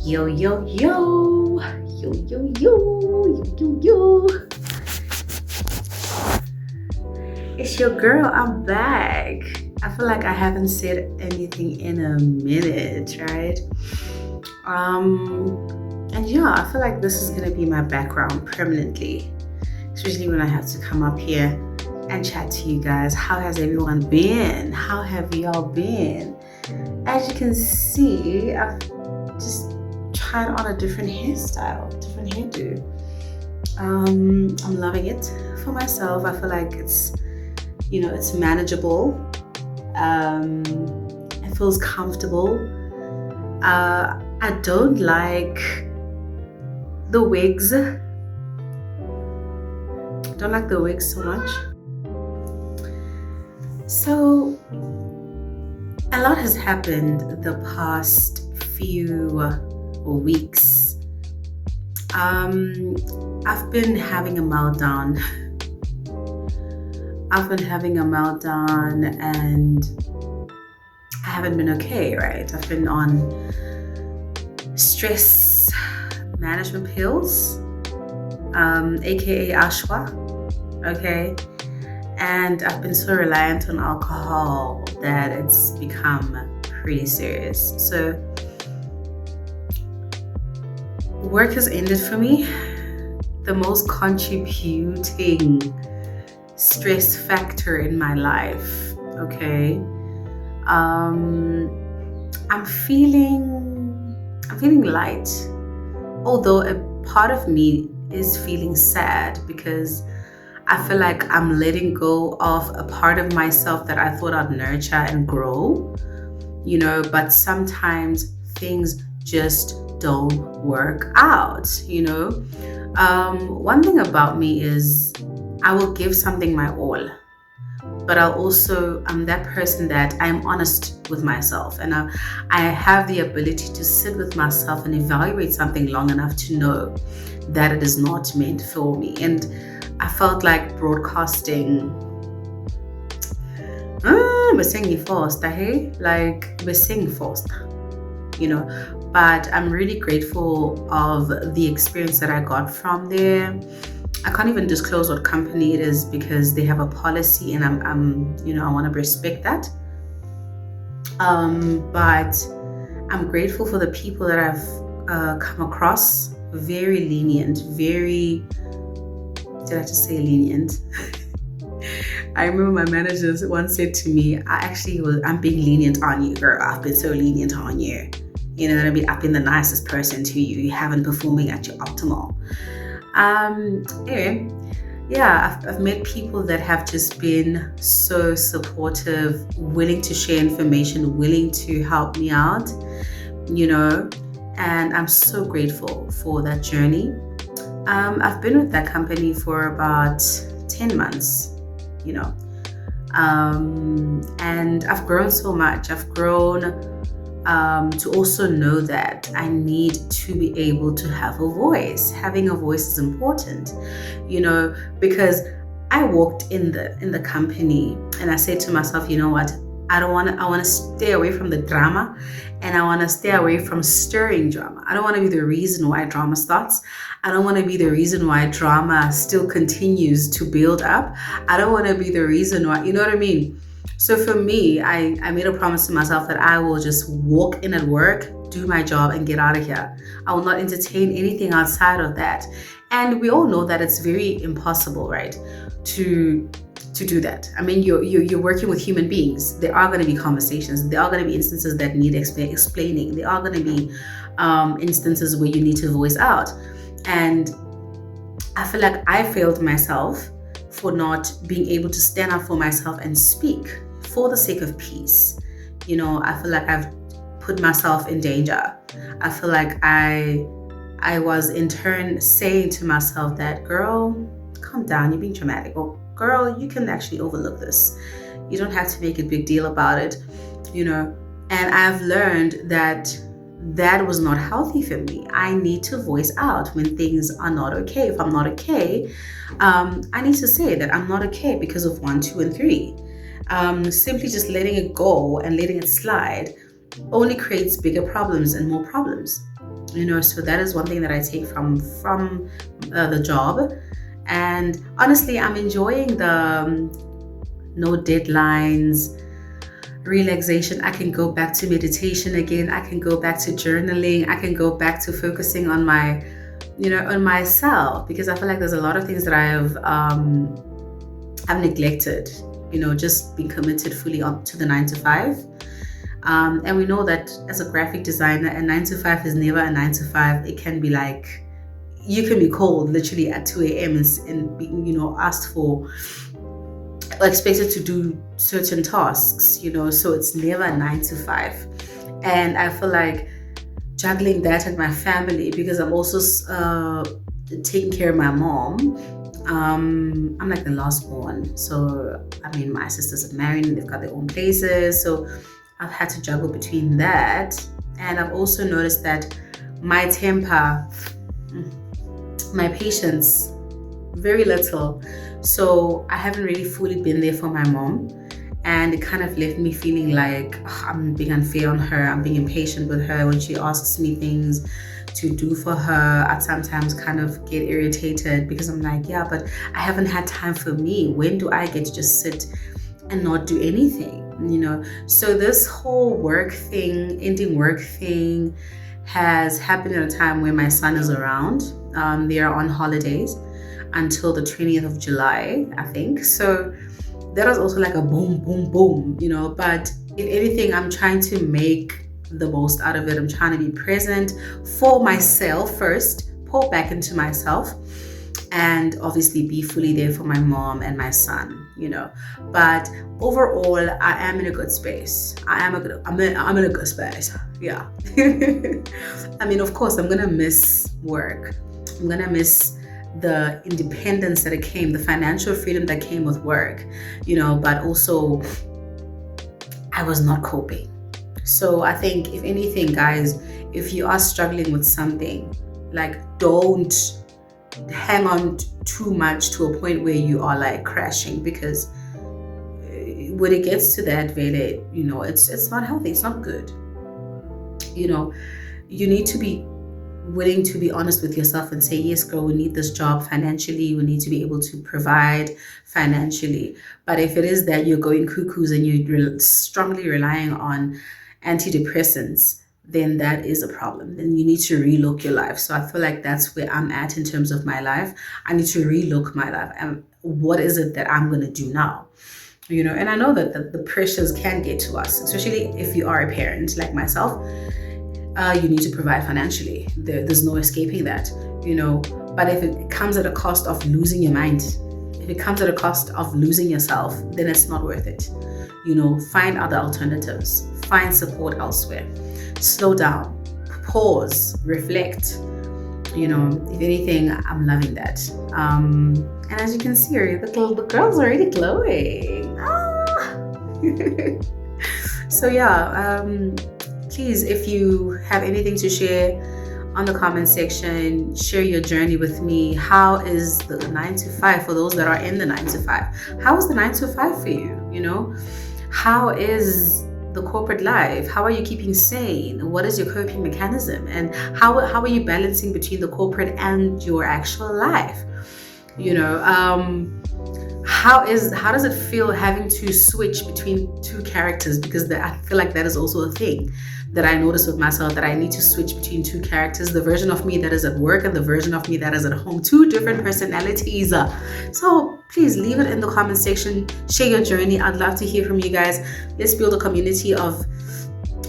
Yo, yo, yo, yo, yo, yo, yo, yo. It's your girl, I'm back. I feel like I haven't said anything in a minute, right? And yeah, I feel like this is gonna be my background permanently, especially when I have to come up here and chat to you guys. How has everyone been? How have y'all been? As you can see, I've just tried on a different hairstyle, different hairdo. I'm loving it for myself. I feel like it's manageable. It feels comfortable. I don't like the wigs. Don't like the wigs so much. So a lot has happened the past few weeks. I've been having a meltdown. And I haven't been okay, right? I've been on stress management pills, aka Ashwa, okay? And I've been so reliant on alcohol that it's become pretty serious. So work has ended for me. The most contributing stress factor in my life, okay? I'm feeling light, although a part of me is feeling sad because I feel like I'm letting go of a part of myself that I thought I'd nurture and grow, but sometimes things just don't work out, One thing about me is I will give something my all, but I'm that person that I'm honest with myself, and I have the ability to sit with myself and evaluate something long enough to know that it is not meant for me. And I felt like broadcasting, we're singing fast, hey? Like we're singing fast, but I'm really grateful of the experience that I got from there. I can't even disclose what company it is because they have a policy, and I want to respect that. But I'm grateful for the people that I've come across. Very lenient, very, did I just say lenient? I remember my managers once said to me, I'm being lenient on you, girl. I've been so lenient on you. You know what I mean? I've been the nicest person to you. You haven't performing at your optimal. Anyway, yeah, I've met people that have just been so supportive, willing to share information, willing to help me out, and I'm so grateful for that journey. I've been with that company for about 10 months, and I've grown so much. I've grown to also know that I need to be able to have a voice. Having a voice is important, because I walked in the company and I said to myself, you know what? I want to stay away from the drama, and I want to stay away from stirring drama. I don't want to be the reason why drama starts. I don't want to be the reason why drama still continues to build up. I don't want to be the reason why, you know what I mean? So for me, I made a promise to myself that I will just walk in at work, do my job, and get out of here. I will not entertain anything outside of that. And we all know that it's very impossible, right? To do that. I mean, you're working with human beings. There are going to be conversations. There are going to be instances that need explaining. There are going to be instances where you need to voice out. And I feel like I failed myself for not being able to stand up for myself and speak for the sake of peace. I feel like I've put myself in danger. I feel like I was in turn saying to myself that, girl, calm down, you're being dramatic. Or girl, you can actually overlook this. You don't have to make a big deal about it, And I've learned that was not healthy for me. I need to voice out when things are not okay. If I'm not okay, I need to say that I'm not okay because of 1, 2, and 3. Simply just letting it go and letting it slide only creates bigger problems and more problems. So that is one thing that I take from the job. And honestly, I'm enjoying the no deadlines, relaxation. I can go back to meditation again. I can go back to journaling. I can go back to focusing on on myself, because I feel like there's a lot of things that I've neglected. Just being committed fully on to the 9 to 5. And we know that as a graphic designer, a 9 to 5 is never a 9 to 5. It can be like, you can be called literally at 2 a.m. and be, asked for, or expected to do certain tasks, so it's never a 9 to 5. And I feel like juggling that and my family, because I'm also taking care of my mom. I'm like the last born. So, my sisters are married and they've got their own places. So I've had to juggle between that. And I've also noticed that my temper, my patience, very little. So I haven't really fully been there for my mom. And it kind of left me feeling like I'm being unfair on her. I'm being impatient with her when she asks me things to do for her. I sometimes kind of get irritated because I'm like, yeah, but I haven't had time for me. When do I get to just sit and not do anything? So this whole ending work thing has happened at a time where my son is around. They are on holidays until the 20th of July, I think. So that was also like a boom, boom, boom, but if anything, I'm trying to make the most out of it. I'm trying to be present for myself first, pour back into myself, and obviously be fully there for my mom and my son, but overall, I am in a good space. I'm in a good space. Yeah. Of course, I'm gonna miss work. I'm gonna miss the independence that it came, the financial freedom that came with work, but also I was not coping. So I think, if anything, guys, if you are struggling with something, like, don't hang on too much to a point where you are like crashing, because when it gets to that, Vele, it's not healthy. It's not good. You need to be willing to be honest with yourself and say, yes, girl, we need this job financially. We need to be able to provide financially. But if it is that you're going cuckoos and you're strongly relying on antidepressants, then that is a problem. Then you need to relook your life. So I feel like that's where I'm at in terms of my life. I need to relook my life. And what is it that I'm going to do now? And I know that the pressures can get to us, especially if you are a parent like myself. You need to provide financially. There's no escaping that, But if it comes at a cost of losing your mind, if it comes at a cost of losing yourself, then it's not worth it. Find other alternatives. Find support elsewhere. Slow down. Pause. Reflect. If anything, I'm loving that. And as you can see, the girl's already glowing. So yeah, please, if you have anything to share on the comment section, share your journey with me. How is the 9 to 5 for those that are in the 9 to 5? How is the 9 to 5 for you? How is the corporate life? How are you keeping sane? What is your coping mechanism? And how are you balancing between the corporate and your actual life? How does it feel having to switch between two characters? Because I feel like that is also a thing that I notice with myself, that I need to switch between two characters, the version of me that is at work and the version of me that is at home. Two different personalities. So please leave it in the comment section. Share your journey. I'd love to hear from you guys. Let's build a community of,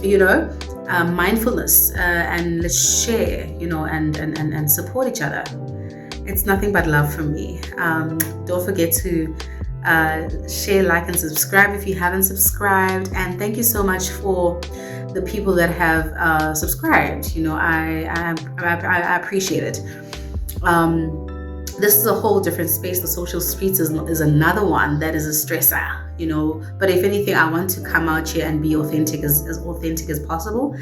mindfulness, and let's share, and support each other. It's nothing but love from me. Don't forget to share, like, and subscribe if you haven't subscribed. And thank you so much for the people that have subscribed. I appreciate it. This is a whole different space. The social streets is another one that is a stressor, but if anything, I want to come out here and be authentic, as authentic as possible.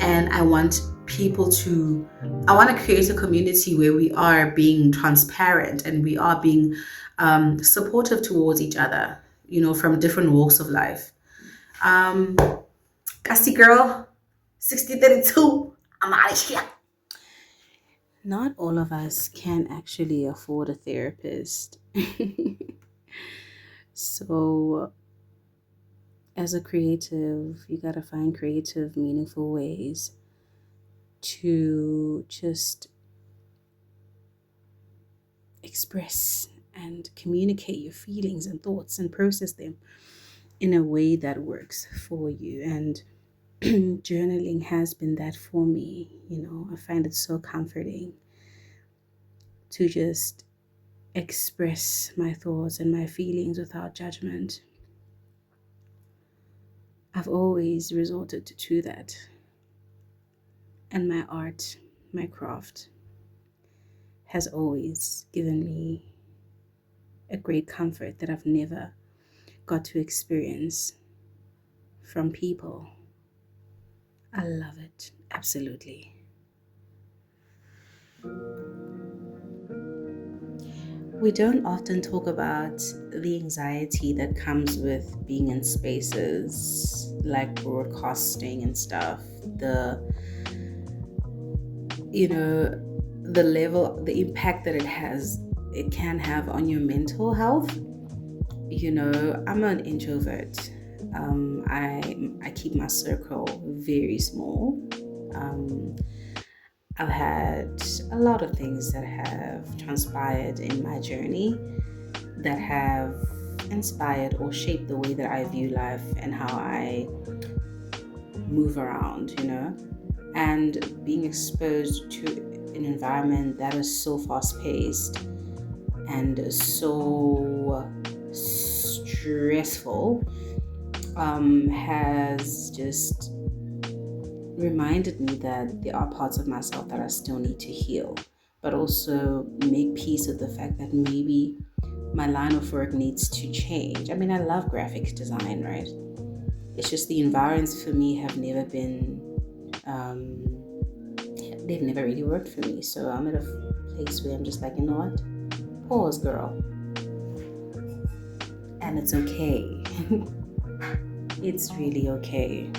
And I want to create a community where we are being transparent and we are being supportive towards each other, from different walks of life. Cassie girl, 6032, I'm out of here. Not all of us can actually afford a therapist. So, as a creative, you got to find creative, meaningful ways to just express and communicate your feelings and thoughts and process them in a way that works for you. And journaling has been that for me. I find it so comforting to just express my thoughts and my feelings without judgment. I've always resorted to that. And my art, my craft, has always given me a great comfort that I've never got to experience from people. I love it, absolutely. We don't often talk about the anxiety that comes with being in spaces like broadcasting and stuff. You know, the level, the impact that it can have on your mental health. I'm an introvert. I keep my circle very small. Um, I've had a lot of things that have transpired in my journey that have inspired or shaped the way that I view life and how I move around. And being exposed to an environment that is so fast paced and so stressful has just reminded me that there are parts of myself that I still need to heal, but also make peace with the fact that maybe my line of work needs to change. I mean, I love graphic design, right? It's just the environments for me have never been, they've never really worked for me. So I'm at a place where I'm just like, you know what? Pause, girl. And it's okay. It's really okay.